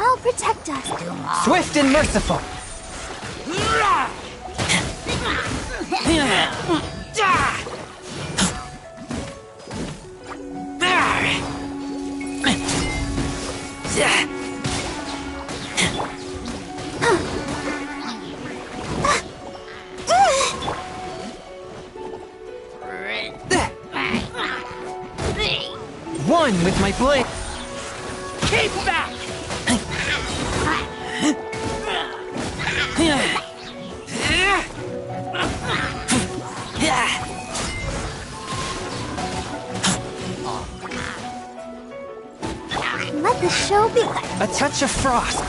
I'll protect us. Swift and merciful. One with my blade. Keep back! Let the show begin. A touch of frost.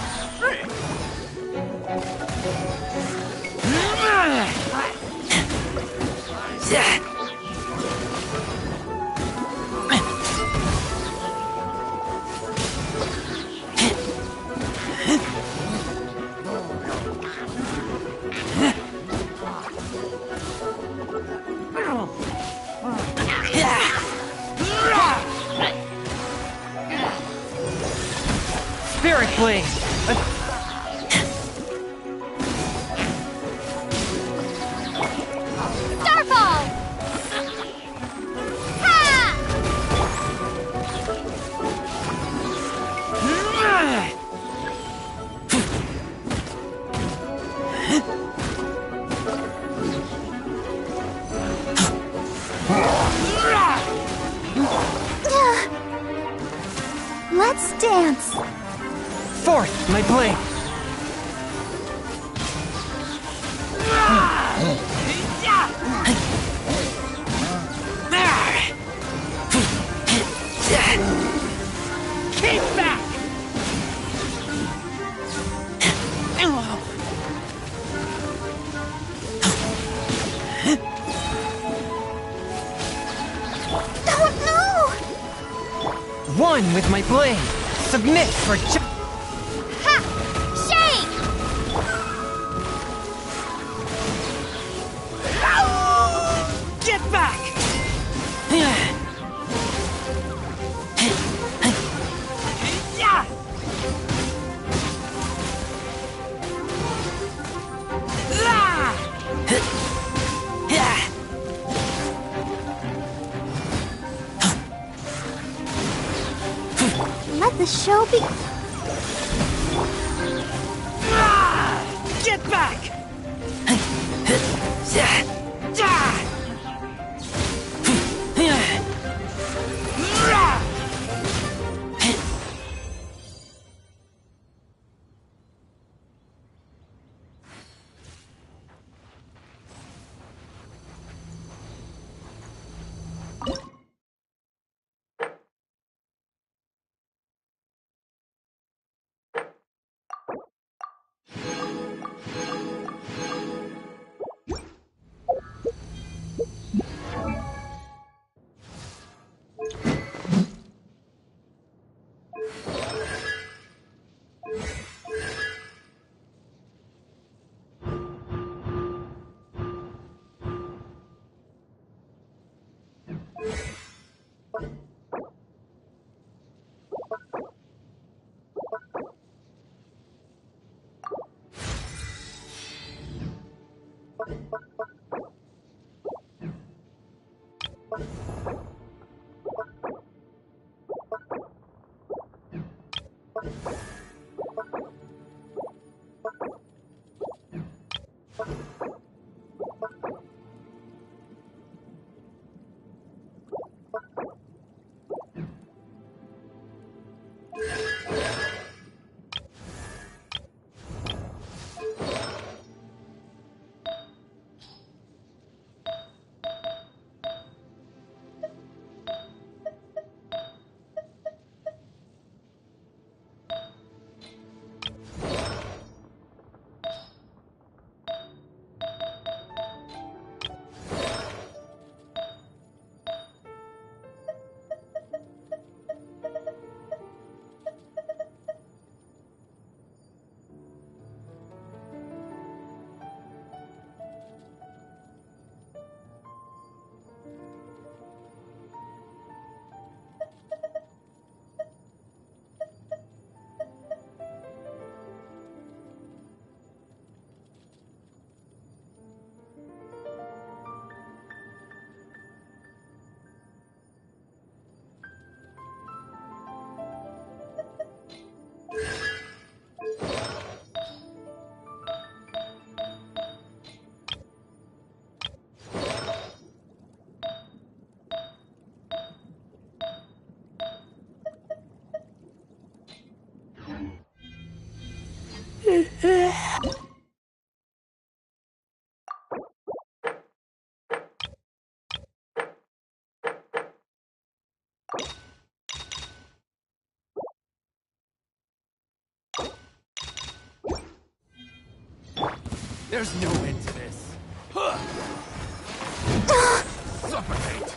Spirit Blade! my blade. Keep back! Oh no! One with my blade. Submit for Ha! Shame! Get back! Let the show be. Get back! There's no end to this. Suffocate!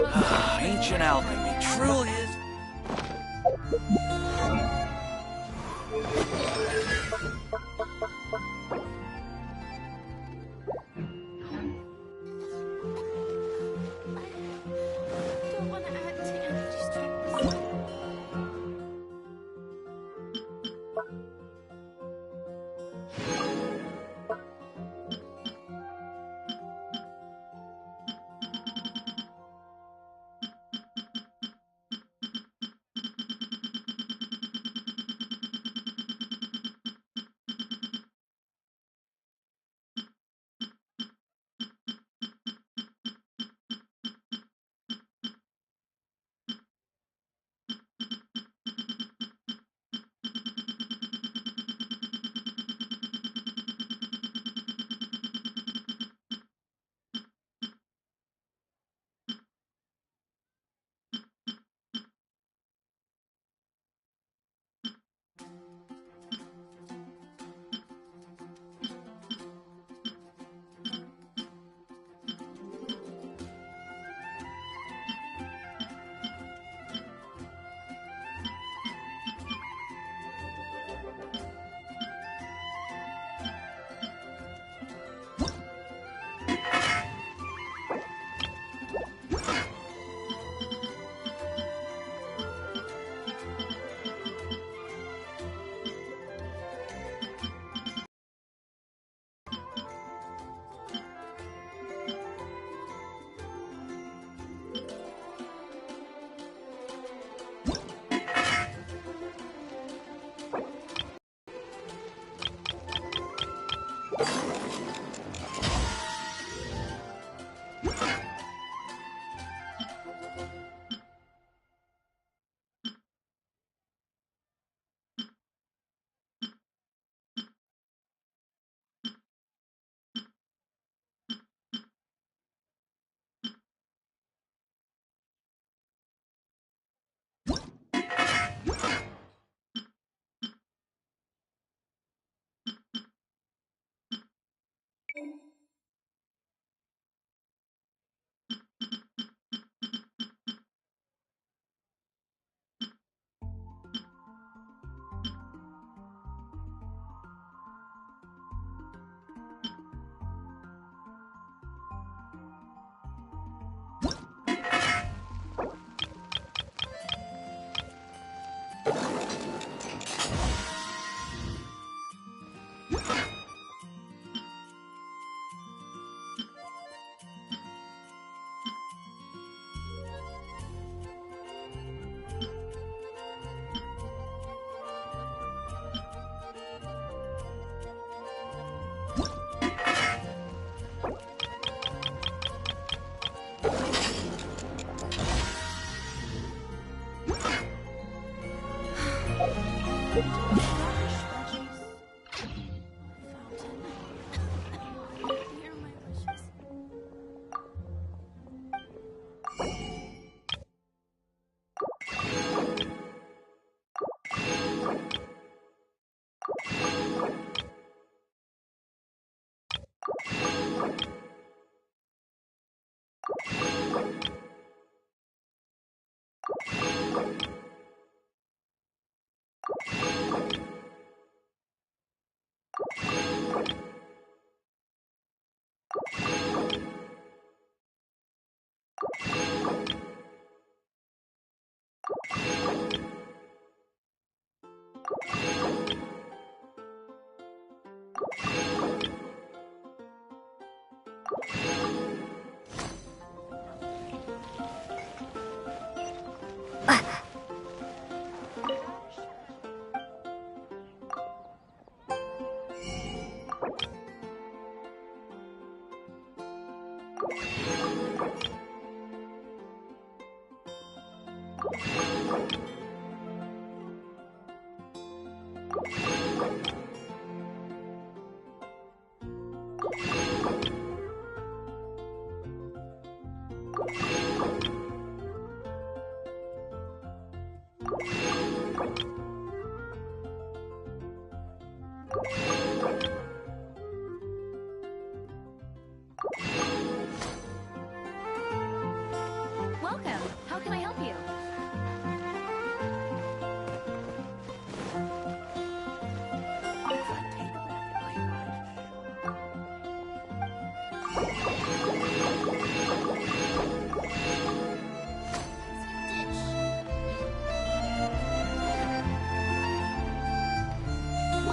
Ancient alchemy truly is. Don't want to add to energy strength.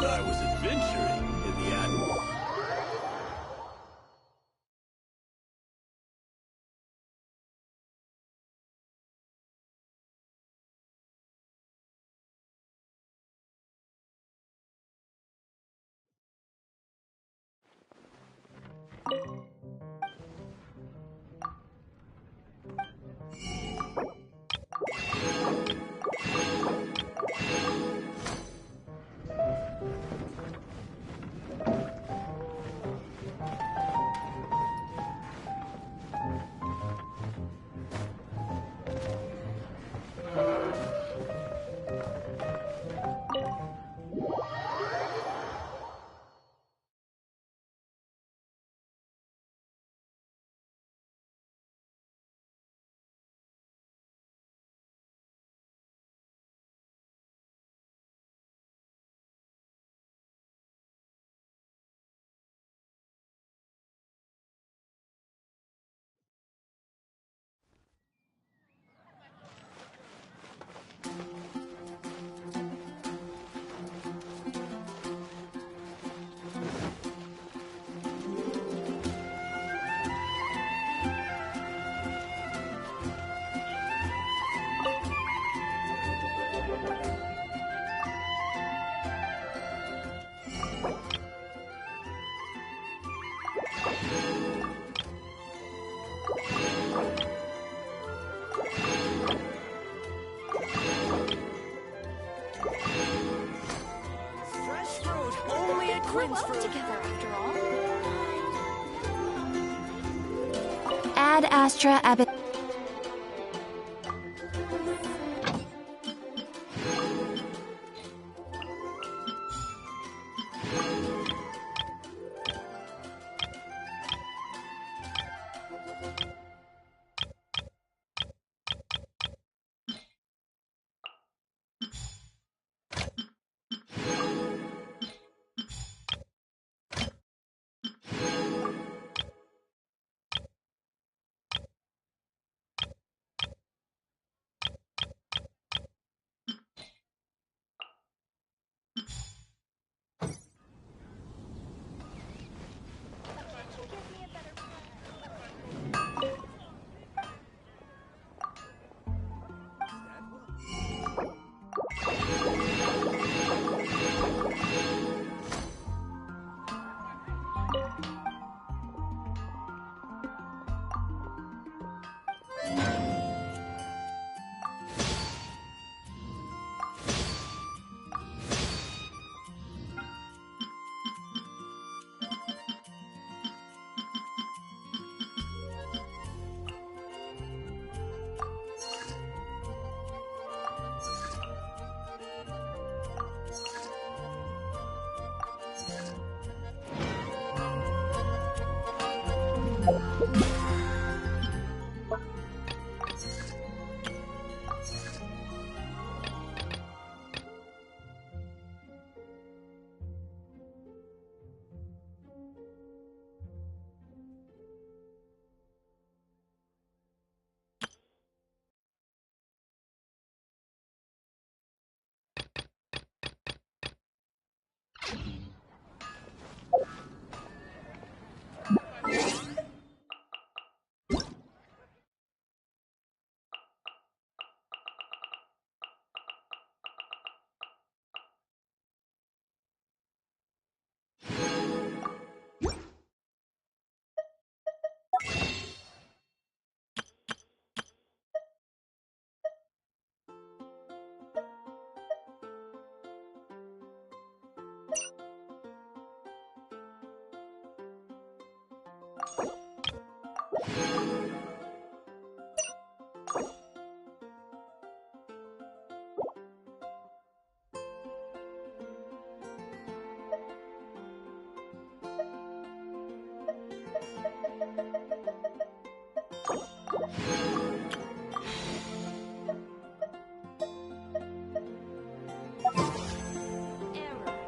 I was adventuring in the atmosphere. Fresh fruit only at We're Quinn's well fruit. together after all. Ad Astra Abbott. Error.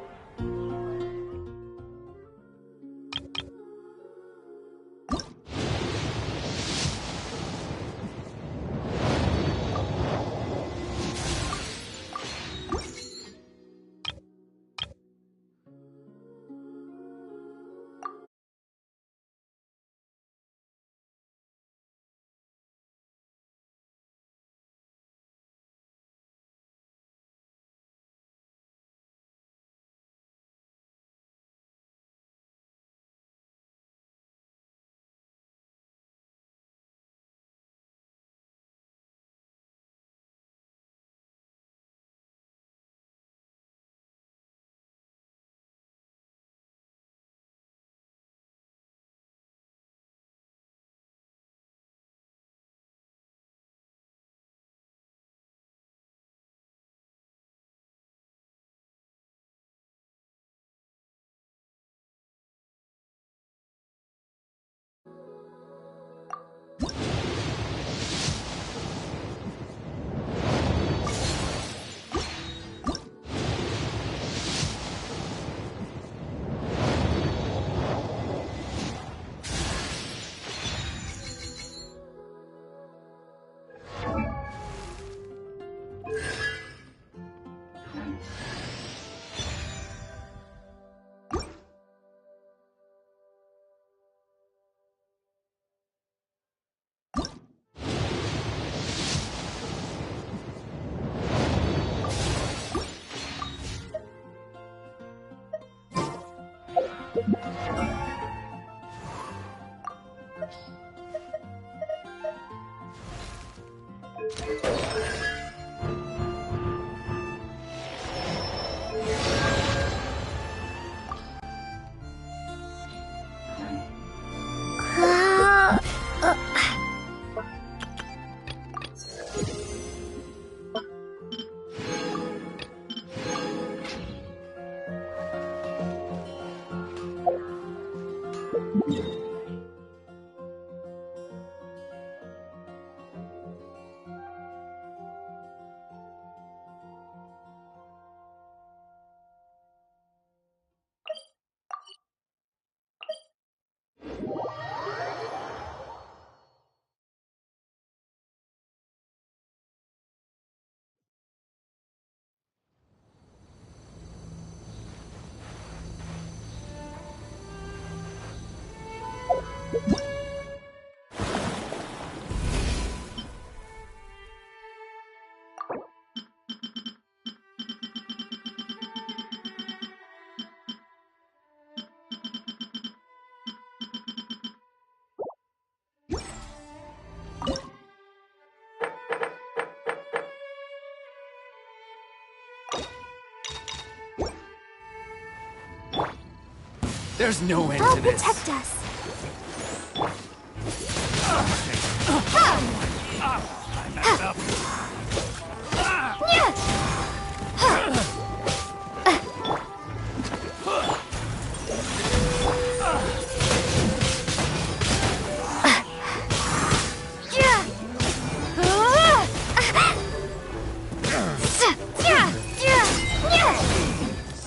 There's no end I'll to this. protect us.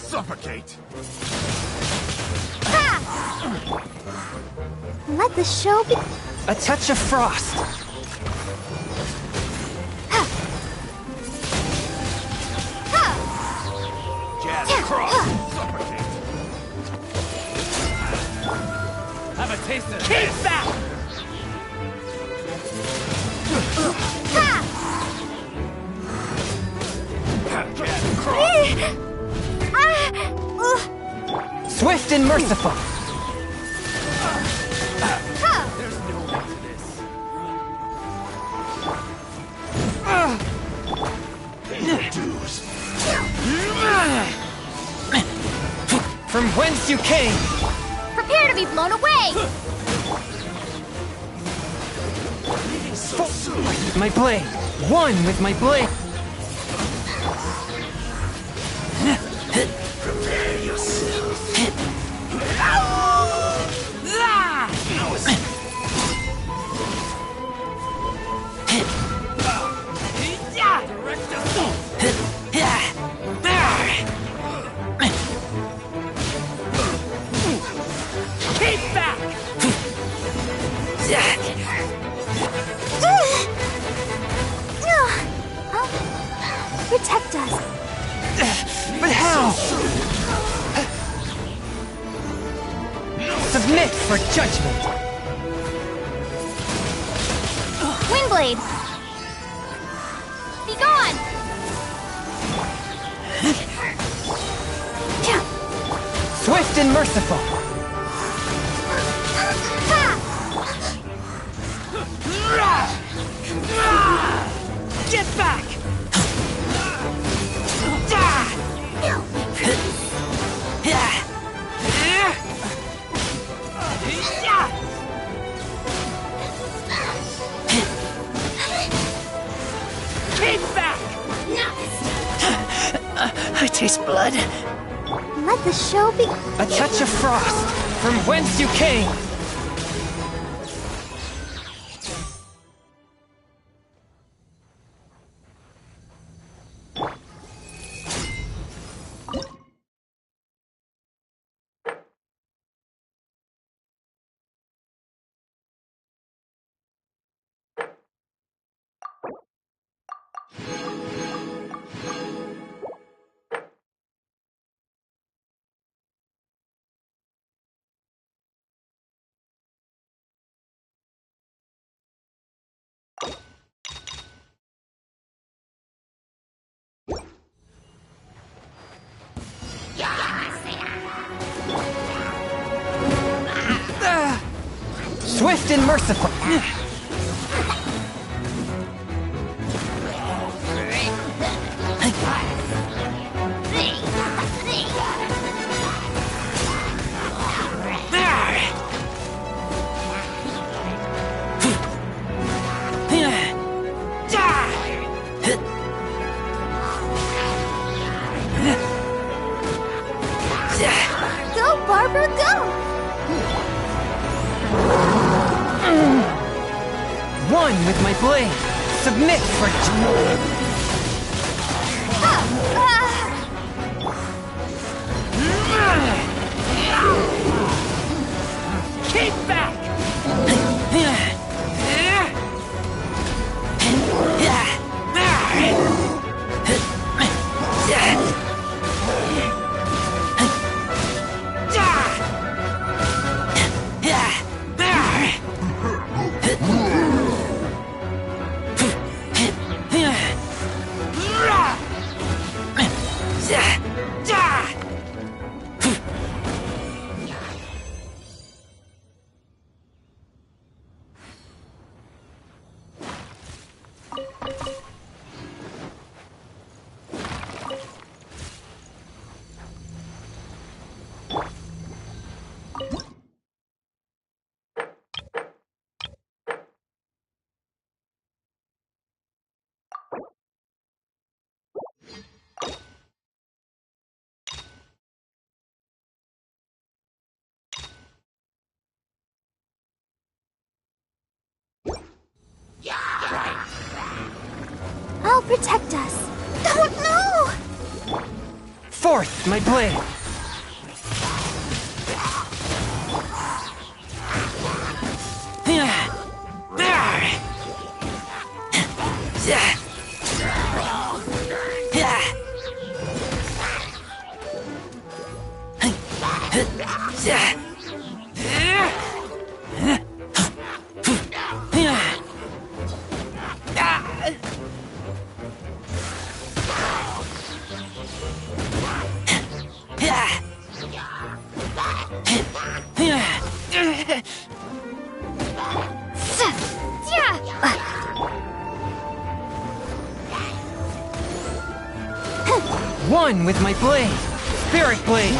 Suffocate! Let the show be. A touch of frost. Jazz cross! Suffocate! Have a taste of Keep back! Jazz cross! Swift and merciful. There's no end to this. Pay your dues. From whence you came. Prepare to be blown away! So soon! My blade. One with my blade. Prepare yourself. Direct assault! Keep back! Protect us. But how? Submit for judgment. Windblade! Be gone! Swift and merciful. Get back! Keep back! I taste blood. Let the show be. A touch of frost. From whence you came. Swift and merciful. Go, Barbara, go! One with my blade. Submit for keep back. I'll protect us. Oh, no! Forth my blade. One with my blade. Spirit blade.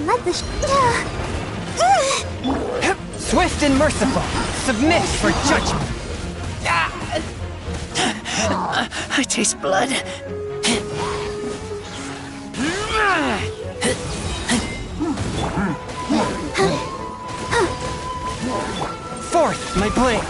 Let the Swift and merciful. Submit for judgment. I taste blood. Forth my blade.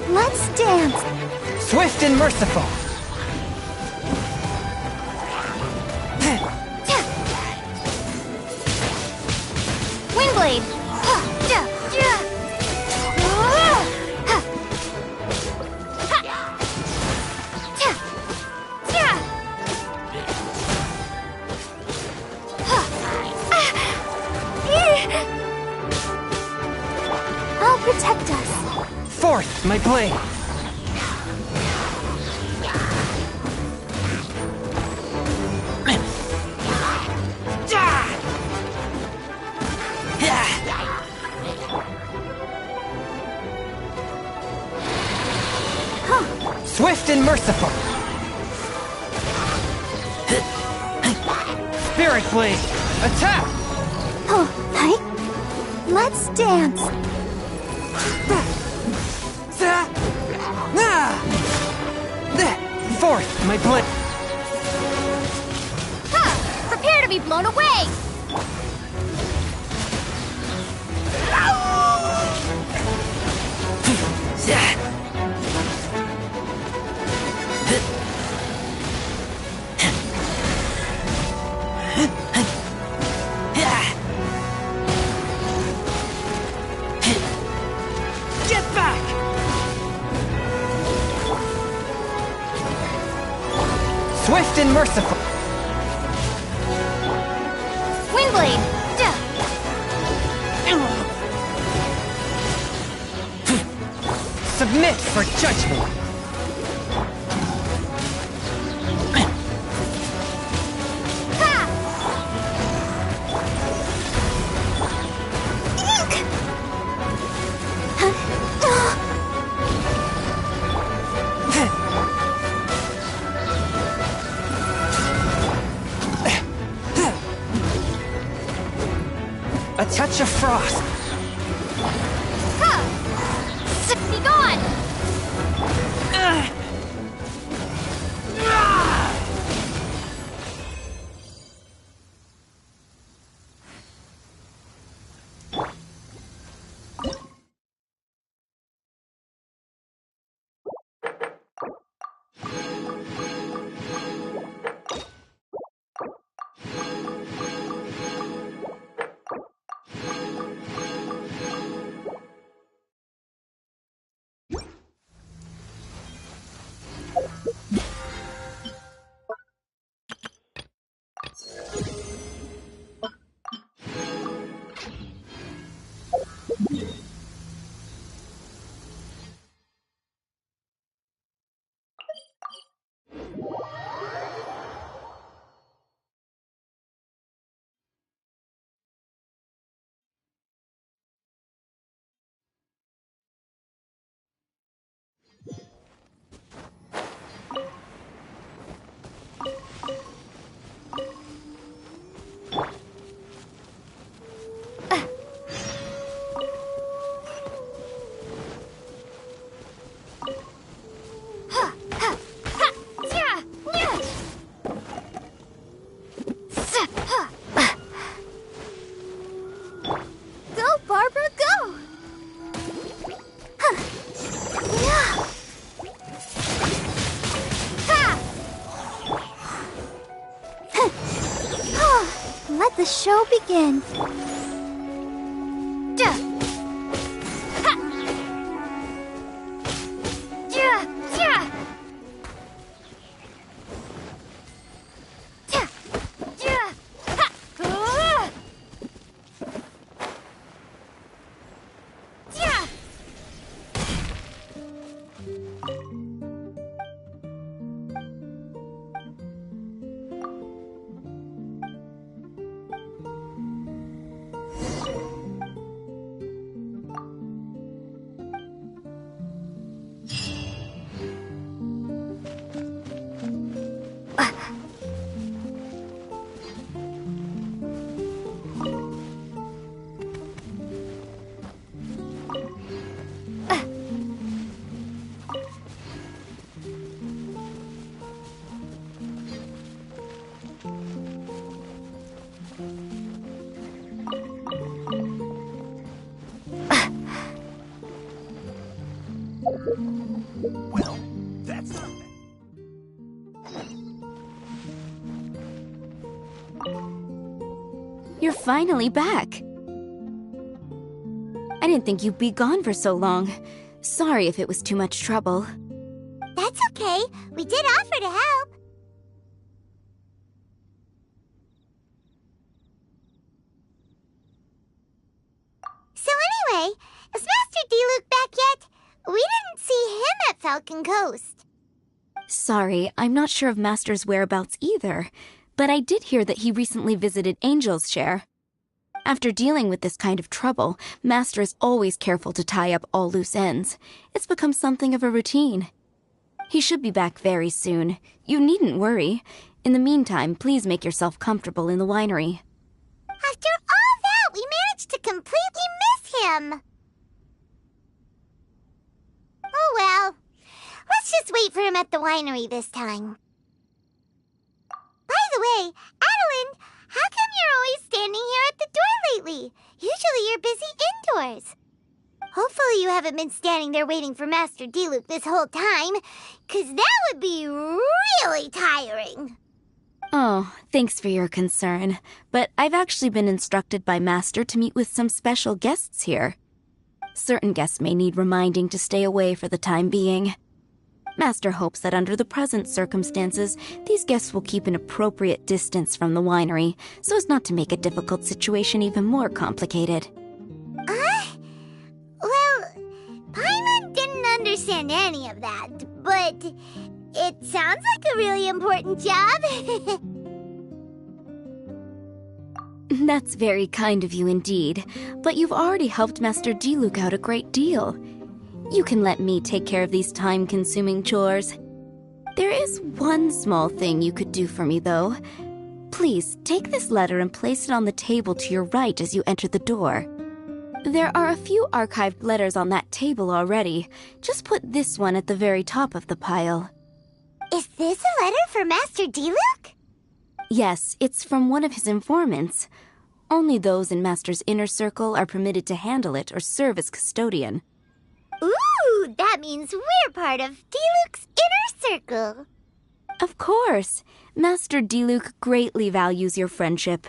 Let's dance. Swift and merciful. Windblade. I'll protect us. Forth my blade. Swift and merciful. Spirit blade. Attack. Oh, hi. Let's dance. Forth my blade. Prepare to be blown blown away! Get back! Swift and merciful. Windblade! Duh. Submit for judgment. Ha! Eek! A touch of frost. Ha! Be gone! Go, Barbara, go! Huh. Yeah. Ha! Let the show begin. Duh. Ha! Yeah, yeah. Yeah, yeah. Ha! Yeah. Well, that's not You're finally back. I didn't think you'd be gone for so long. Sorry if it was too much trouble. That's okay. We did offer to help. So anyway, is Master D-Luke back yet? We didn't see him at Falcon Coast. Sorry, I'm not sure of Master's whereabouts either, but I did hear that he recently visited Angel's Share. After dealing with this kind of trouble, Master is always careful to tie up all loose ends. It's become something of a routine. He should be back very soon. You needn't worry. In the meantime, please make yourself comfortable in the winery. After all that, we managed to completely miss him. Oh well. Let's just wait for him at the winery this time. By the way, Adeline, how come you're always standing here at the door lately. Usually you're busy indoors. Hopefully you haven't been standing there waiting for Master Diluc this whole time, 'cause that would be really tiring. Oh, thanks for your concern. But I've actually been instructed by Master to meet with some special guests here. Certain guests may need reminding to stay away for the time being. Master hopes that under the present circumstances, these guests will keep an appropriate distance from the winery, so as not to make a difficult situation even more complicated. Well, Paimon didn't understand any of that, but it sounds like a really important job. That's very kind of you indeed, but you've already helped Master Diluc out a great deal. You can let me take care of these time-consuming chores. There is one small thing you could do for me, though. Please, take this letter and place it on the table to your right as you enter the door. There are a few archived letters on that table already. Just put this one at the very top of the pile. Is this a letter for Master Diluc? Yes, it's from one of his informants. Only those in Master's inner circle are permitted to handle it or serve as custodian. Ooh, that means we're part of Diluc's inner circle. Of course. Master Diluc greatly values your friendship.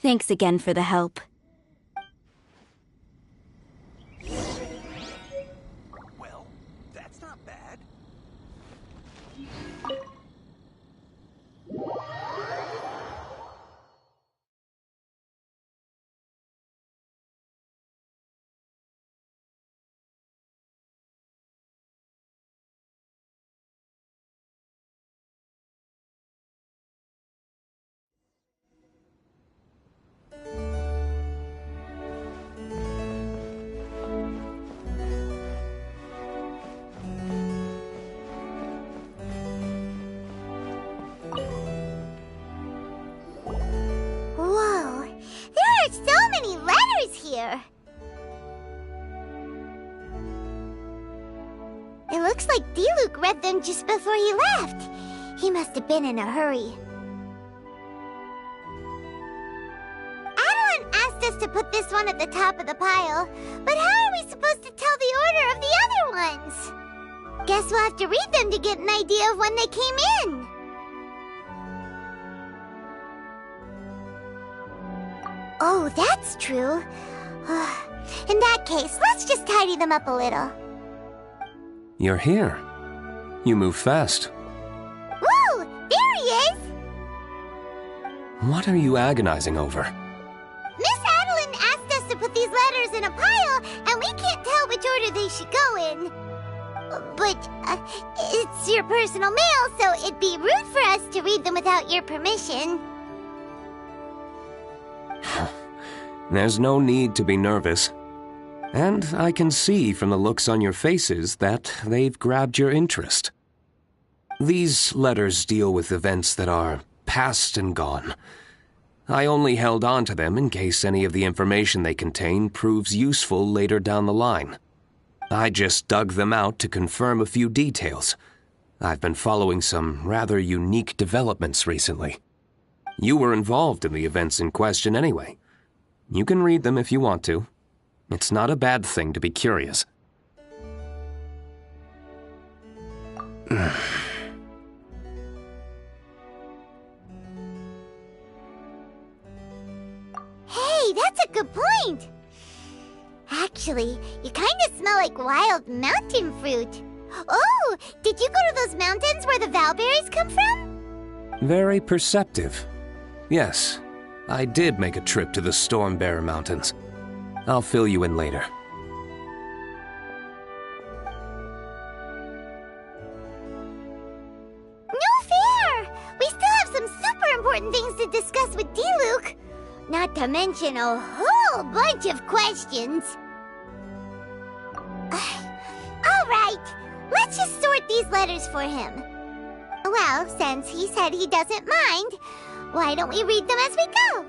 Thanks again for the help. Well, that's not bad. Whoa, there are so many letters here. It looks like Diluc read them just before he left. He must have been in a hurry. Adeline asked us to put this one at the top of the pile, but how are we supposed to tell the order of the other ones? Guess we'll have to read them to get an idea of when they came in. Oh, that's true. In that case, let's just tidy them up a little. You're here. You move fast. Woo! There he is! What are you agonizing over? Miss Adeline asked us to put these letters in a pile, and we can't tell which order they should go in. But it's your personal mail, so it'd be rude for us to read them without your permission. There's no need to be nervous. And I can see from the looks on your faces that they've grabbed your interest. These letters deal with events that are past and gone. I only held on to them in case any of the information they contain proves useful later down the line. I just dug them out to confirm a few details. I've been following some rather unique developments recently. You were involved in the events in question anyway. You can read them if you want to. It's not a bad thing to be curious. Hey, that's a good point. Actually, you kind of smell like wild mountain fruit. Oh, did you go to those mountains where the valberries come from? Very perceptive. Yes, I did make a trip to the Stormbearer Mountains. I'll fill you in later. No fair! We still have some super important things to discuss with Diluc. Not to mention a whole bunch of questions. Alright, let's just sort these letters for him. Well, since he said he doesn't mind, why don't we read them as we go?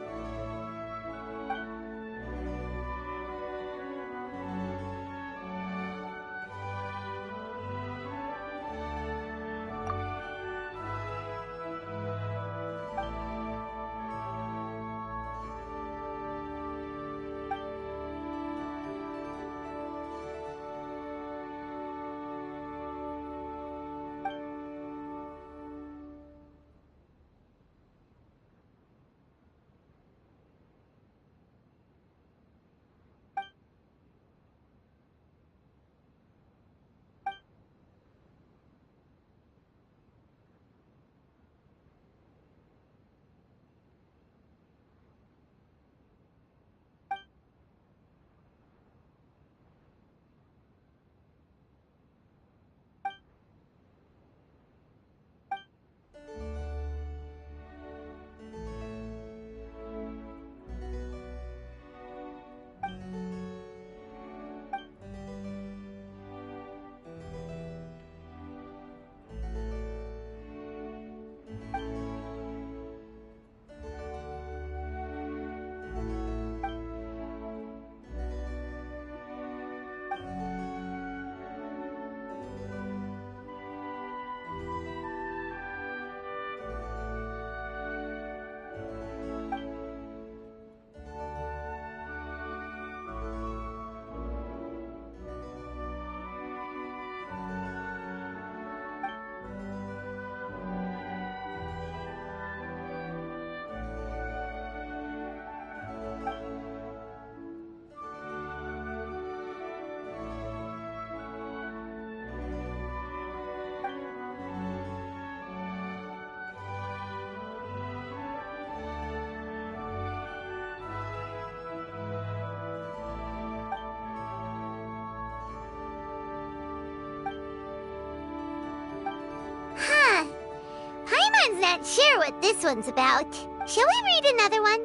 Alan's not sure what this one's about. Shall we read another one?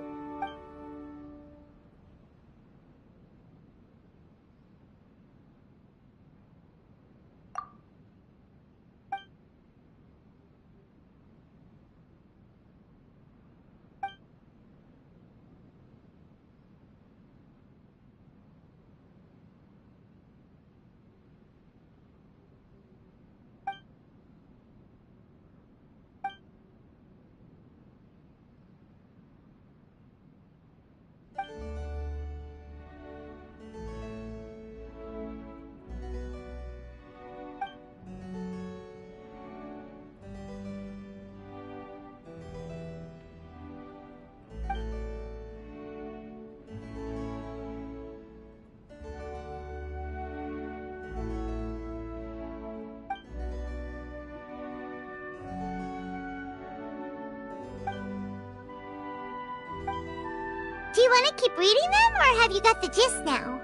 Do you want to keep reading them, or have you got the gist now?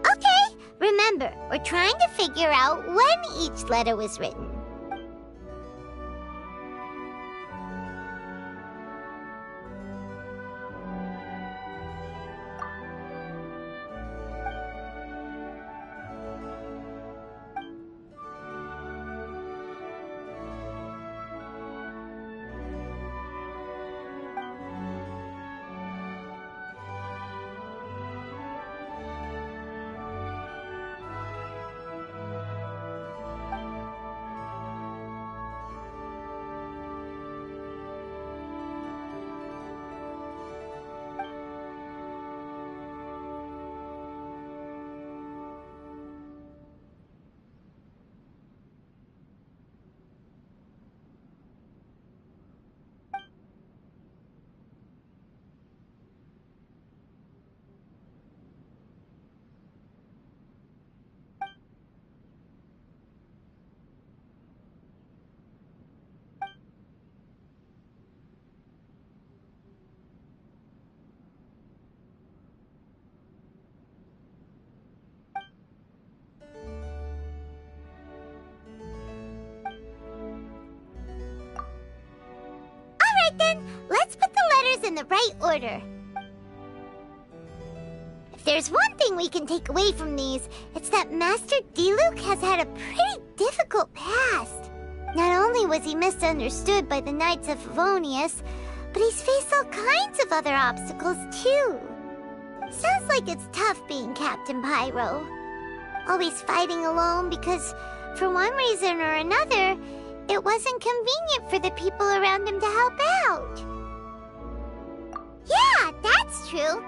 Okay, remember, we're trying to figure out when each letter was written. Then, let's put the letters in the right order. If there's one thing we can take away from these, it's that Master Diluc has had a pretty difficult past. Not only was he misunderstood by the Knights of Favonius, but he's faced all kinds of other obstacles too. Sounds like it's tough being Captain Pyro. Always fighting alone because, for one reason or another, it wasn't convenient for the people around him to help out. Yeah, that's true.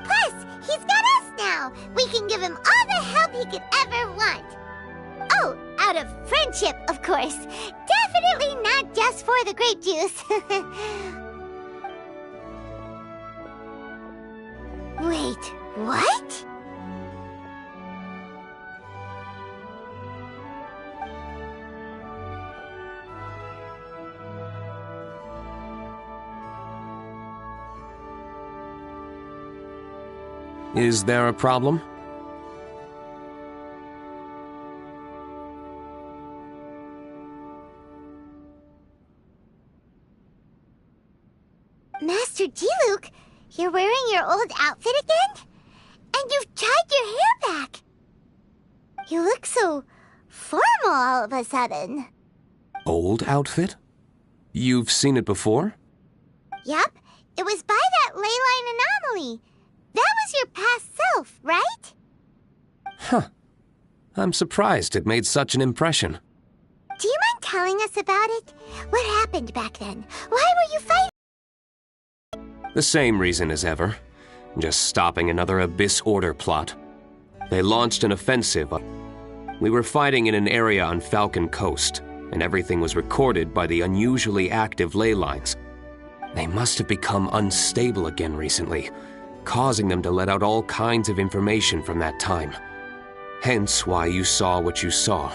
Plus, he's got us now. We can give him all the help he could ever want. Oh, out of friendship, of course. Definitely not just for the grape juice. Wait, what? Is there a problem? Master Diluc, you're wearing your old outfit again? And you've tied your hair back. You look so formal all of a sudden. Old outfit? You've seen it before? Yup, it was by that ley line anomaly. That was your past self, right? Huh. I'm surprised it made such an impression. Do you mind telling us about it? What happened back then? Why were you fighting? The same reason as ever. Just stopping another Abyss Order plot. They launched an offensive. We were fighting in an area on Falcon Coast, and everything was recorded by the unusually active ley lines. They must have become unstable again recently, causing them to let out all kinds of information from that time. Hence why you saw what you saw.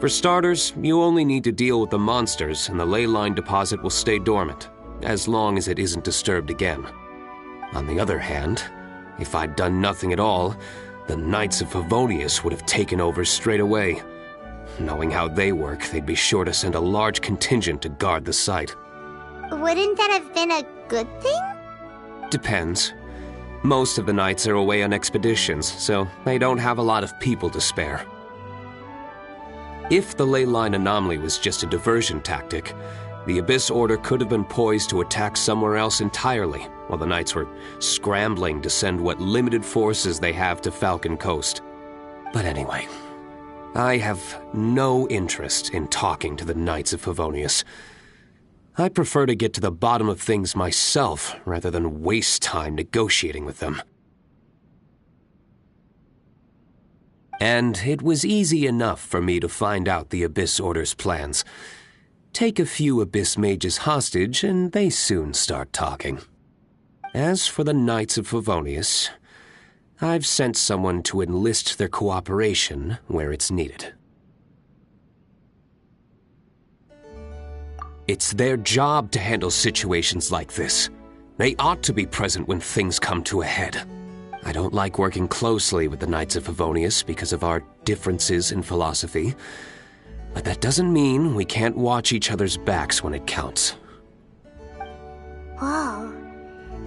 For starters, you only need to deal with the monsters and the ley line deposit will stay dormant, as long as it isn't disturbed again. On the other hand, if I'd done nothing at all, the Knights of Favonius would have taken over straight away. Knowing how they work, they'd be sure to send a large contingent to guard the site. Wouldn't that have been a good thing? Depends. Most of the knights are away on expeditions, so they don't have a lot of people to spare. If the ley line anomaly was just a diversion tactic, the Abyss Order could have been poised to attack somewhere else entirely, while the knights were scrambling to send what limited forces they have to Falcon Coast. But anyway, I have no interest in talking to the Knights of Favonius. I prefer to get to the bottom of things myself, rather than waste time negotiating with them. And it was easy enough for me to find out the Abyss Order's plans. Take a few Abyss Mages hostage, and they soon start talking. As for the Knights of Favonius, I've sent someone to enlist their cooperation where it's needed. It's their job to handle situations like this. They ought to be present when things come to a head. I don't like working closely with the Knights of Favonius because of our differences in philosophy, but that doesn't mean we can't watch each other's backs when it counts. Whoa.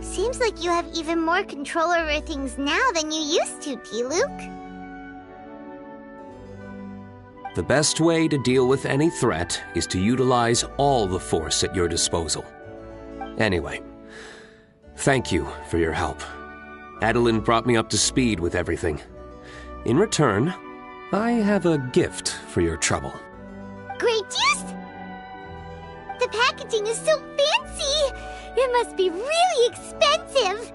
Seems like you have even more control over things now than you used to, T-Luke. The best way to deal with any threat is to utilize all the force at your disposal. Anyway, thank you for your help. Adeline brought me up to speed with everything. In return, I have a gift for your trouble. Grape juice? The packaging is so fancy! It must be really expensive!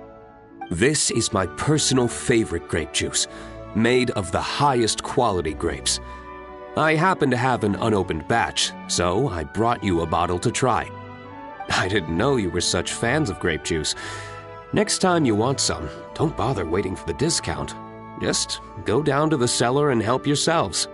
This is my personal favorite grape juice, made of the highest quality grapes. I happen to have an unopened batch, so I brought you a bottle to try. I didn't know you were such fans of grape juice. Next time you want some, don't bother waiting for the discount. Just go down to the cellar and help yourselves.